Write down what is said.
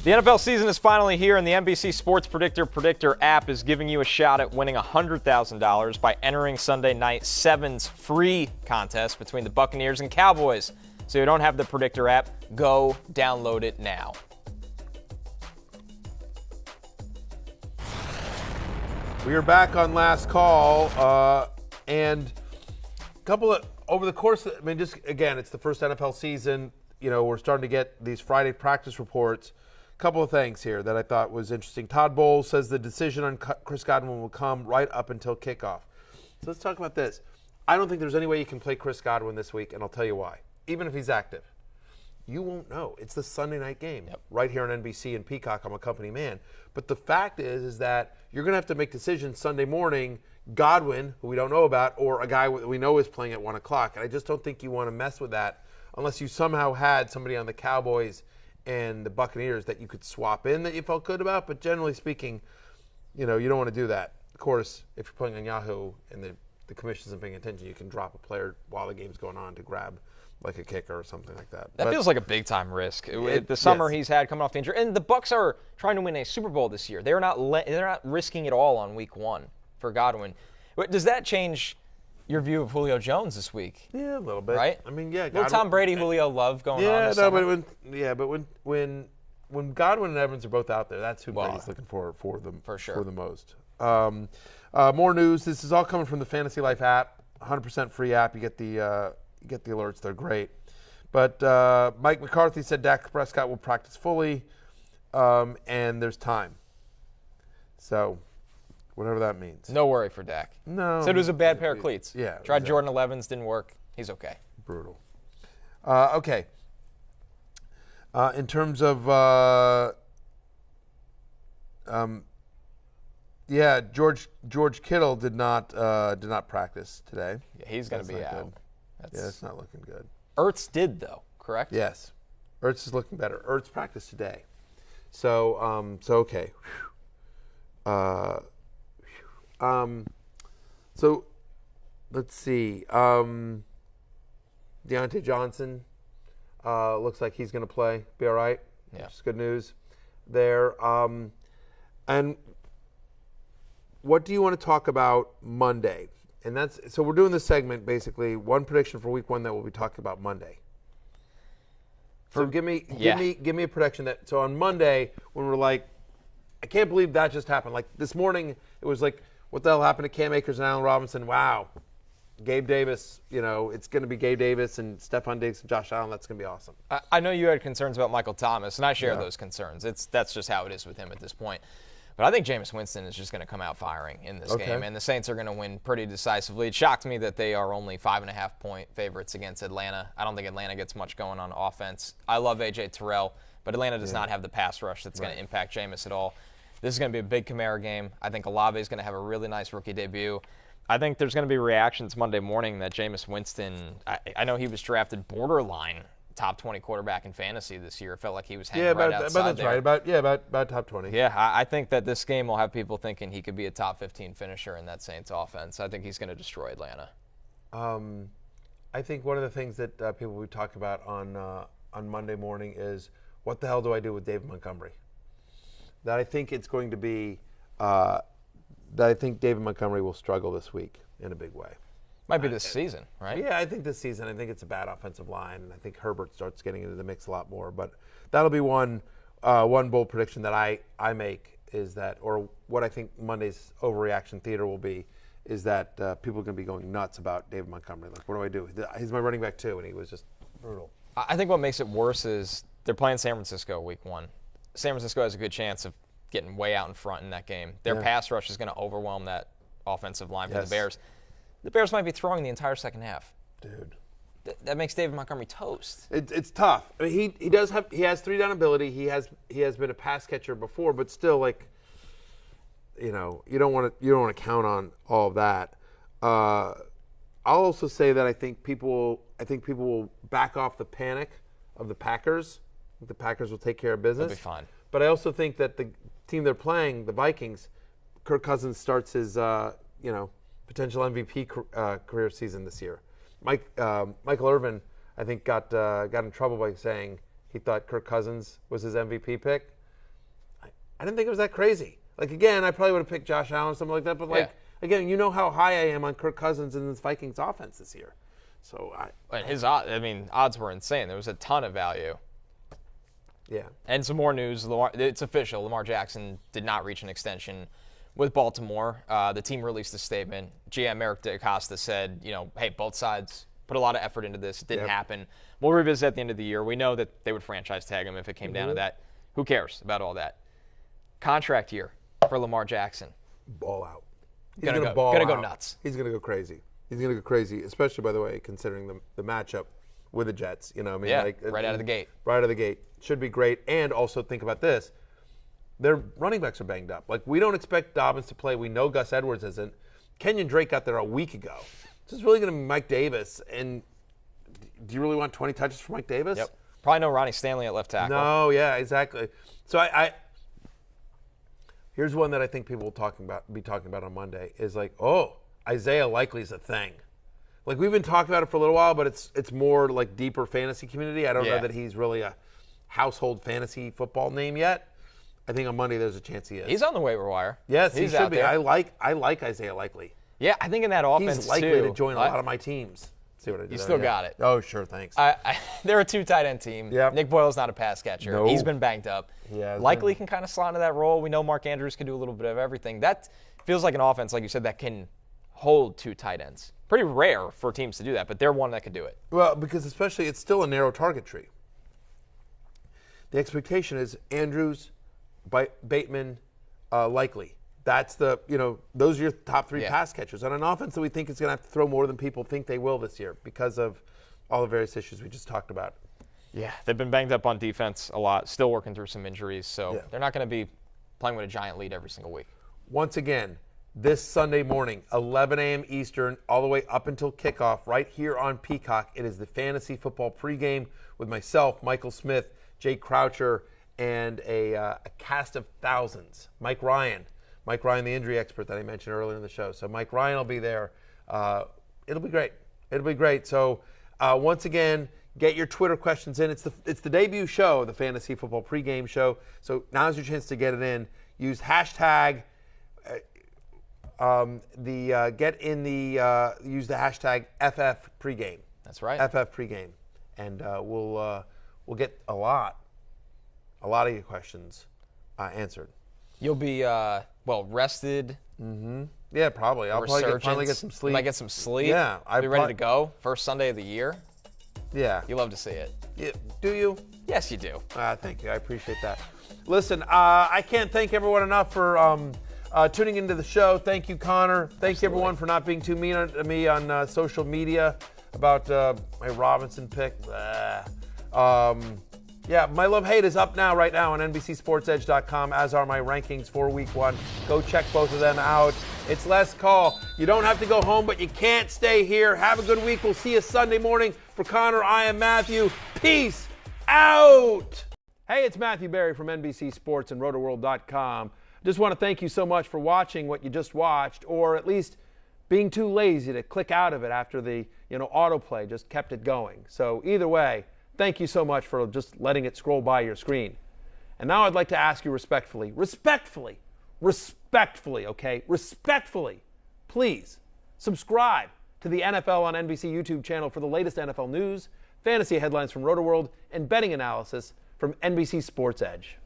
The NFL season is finally here, and the NBC Sports Predictor app is giving you a shot at winning $100,000 by entering Sunday Night 7's free contest between the Buccaneers and Cowboys. So if you don't have the Predictor app, go download it now. We are back on Last Call, and a couple of, over the course of, just again, it's the first NFL season. You know, we're starting to get these Friday practice reports. Couple of things here that I thought was interesting. Todd Bowles says the decision on Chris Godwin will come right up until kickoff. So let's talk about this. I don't think there's any way you can play Chris Godwin this week, and I'll tell you why. Even if he's active, you won't know. It's the Sunday night game right here on NBC and Peacock. I'm a company man. But the fact is that you're going to have to make decisions Sunday morning. Godwin, who we don't know about, or a guy we know is playing at 1 o'clock. And I just don't think you want to mess with that unless you somehow had somebody on the Cowboys and the Buccaneers that you could swap in that you felt good about. But generally speaking, you know, you don't want to do that. Of course, if you're playing on Yahoo and the commission isn't paying attention, you can drop a player while the game's going on to grab like a kicker or something like that. That feels like a big-time risk. The summer he's had coming off the injury. And the Bucs are trying to win a Super Bowl this year. They're not risking it all on week 1 for Godwin. Does that change your view of Julio Jones this week? Yeah, a little bit. Right? I mean, yeah. Little Tom Brady, Julio love going on this summer. When Godwin and Evans are both out there, that's who Brady's looking for the most. More news. This is all coming from the Fantasy Life app, 100% free app. You get the alerts. They're great. But Mike McCarthy said Dak Prescott will practice fully, and there's time. So, whatever that means. No worry for Dak. No. Said it was a bad pair of cleats. Yeah. Tried Jordan 11s, didn't work. He's okay. Brutal. Okay. In terms of, George Kittle did not practice today. Yeah, he's going to be out. That's not looking good. Ertz did, though, correct? Yes. Ertz is looking better. Ertz practiced today. So okay. So let's see. Deontay Johnson looks like he's going to play. Be all right. Yeah. Which is good news there. And what do you want to talk about Monday? And so we're doing this segment basically one prediction for week 1 that we'll be talking about Monday. So give me a prediction that. So on Monday when we're like, I can't believe that just happened. Like this morning, it was like, what the hell happened to Cam Akers and Allen Robinson? Wow, Gabe Davis. You know, it's going to be Gabe Davis and Stephon Diggs and Josh Allen. That's going to be awesome. I know you had concerns about Michael Thomas, and I share those concerns. That's just how it is with him at this point. But I think Jameis Winston is just going to come out firing in this game, and the Saints are going to win pretty decisively. It shocked me that they are only 5.5-point favorites against Atlanta. I don't think Atlanta gets much going on offense. I love A.J. Terrell, but Atlanta does not have the pass rush that's going to impact Jameis at all. This is going to be a big Kamara game. I think Olave is going to have a really nice rookie debut. I think there's going to be reactions Monday morning that Jameis Winston, I know he was drafted borderline top 20 quarterback in fantasy this year. It felt like he was hanging right outside there. About top 20. Yeah, I think that this game will have people thinking he could be a top 15 finisher in that Saints offense. I think he's going to destroy Atlanta. I think one of the things that people we talk about on Monday morning is what the hell do I do with David Montgomery? That I think it's going to be that I think David Montgomery will struggle this week in a big way. Might be this season, right? Yeah, I think this season. I think it's a bad offensive line, and I think Herbert starts getting into the mix a lot more. But that'll be one bold prediction that I make is that, or what I think Monday's overreaction theater will be, is that people are going to be going nuts about David Montgomery. Like, what do I do? He's my running back too, and he was just brutal. I think what makes it worse is they're playing San Francisco week 1. San Francisco has a good chance of getting way out in front in that game. Their pass rush is going to overwhelm that offensive line for the Bears. The Bears might be throwing the entire second half. Dude. That makes David Montgomery toast. It's tough. I mean, he has 3-down ability. He has been a pass catcher before, but still, like, you know, you don't want to count on all of that. I'll also say that I think people will back off the panic of the Packers. The Packers will take care of business. They'll be fine. But I also think that the team they're playing, the Vikings, Kirk Cousins starts his potential MVP career season this year. Michael Irvin, I think, got in trouble by saying he thought Kirk Cousins was his MVP pick. I didn't think it was that crazy. Like, again, I probably would have picked Josh Allen or something like that. But, like, again, you know how high I am on Kirk Cousins and this Vikings offense this year. So, odds were insane. There was a ton of value. Yeah. And some more news. It's official. Lamar Jackson did not reach an extension with Baltimore. The team released a statement. GM Eric DeCosta said, hey, both sides put a lot of effort into this. It didn't happen. We'll revisit at the end of the year. We know that they would franchise tag him if it came down to that. Who cares about all that? Contract year for Lamar Jackson. Ball out. He's gonna go nuts. He's gonna go crazy. He's gonna go crazy, especially, by the way, considering the matchup with the Jets. Right out of the gate. Right out of the gate. Should be great. And also think about this. Their running backs are banged up. Like, we don't expect Dobbins to play. We know Gus Edwards isn't. Kenyon Drake got there a week ago. This is really going to be Mike Davis. And do you really want 20 touches for Mike Davis? Yep. Probably no Ronnie Stanley at left tackle. No, yeah, exactly. So here's one that I think people will be talking about on Monday is like, Isaiah Likely's a thing. Like, we've been talking about it for a little while, but it's more like deeper fantasy community. I don't know that he's really a household fantasy football name yet. I think on Monday there's a chance he is. He's on the waiver wire. Yes, he should be. I like Isaiah Likely. Yeah, I think in that offense he's likely to join a lot of my teams. See what I did? You still got it. Oh, sure, thanks. They're a 2 tight end team. Yep. Nick Boyle's not a pass catcher. No. He's been banged up. Yeah, Likely can kind of slot into that role. We know Mark Andrews can do a little bit of everything. That feels like an offense, like you said, that can hold 2 tight ends. Pretty rare for teams to do that, but they're one that could do it. Well, because especially it's still a narrow target tree. The expectation is Andrews, Bateman, Likely. That's those are your top 3 pass catchers on an offense that we think is going to have to throw more than people think they will this year because of all the various issues we just talked about. Yeah, they've been banged up on defense a lot, still working through some injuries, so they're not going to be playing with a giant lead every single week. Once again, this Sunday morning, 11 a.m. Eastern, all the way up until kickoff, right here on Peacock. It is the Fantasy Football pregame with myself, Michael Smith, Jake Croucher, and a cast of thousands. Mike Ryan, the injury expert that I mentioned earlier in the show. So Mike Ryan will be there. It'll be great. It'll be great. So once again, get your Twitter questions in. It's the debut show, the Fantasy Football pregame show. So now's your chance to get it in. Use hashtag. Use the hashtag FF pregame. That's right. FF pregame, and we'll get a lot of your questions answered. You'll be rested. Mm-hmm. Yeah, probably. I'll probably finally get some sleep. Might get some sleep. Yeah, I'll be ready to go. First Sunday of the year. Yeah. You love to see it. Yeah. Do you? Yes, you do. Thank you. I appreciate that. Listen, I can't thank everyone enough for tuning into the show. Thank you, Connor. Thank you, everyone, for not being too mean to me on social media about my Robinson pick. Yeah, my love-hate is up right now on NBCSportsEdge.com, as are my rankings for Week 1. Go check both of them out. It's Last Call. You don't have to go home, but you can't stay here. Have a good week. We'll see you Sunday morning. For Connor, I am Matthew. Peace out. Hey, it's Matthew Berry from NBC Sports and RotoWorld.com. Just want to thank you so much for watching what you just watched, or at least being too lazy to click out of it after the autoplay just kept it going. So either way, thank you so much for just letting it scroll by your screen. And now I'd like to ask you respectfully, please subscribe to the NFL on NBC YouTube channel for the latest NFL news, fantasy headlines from RotoWorld, and betting analysis from NBC Sports Edge.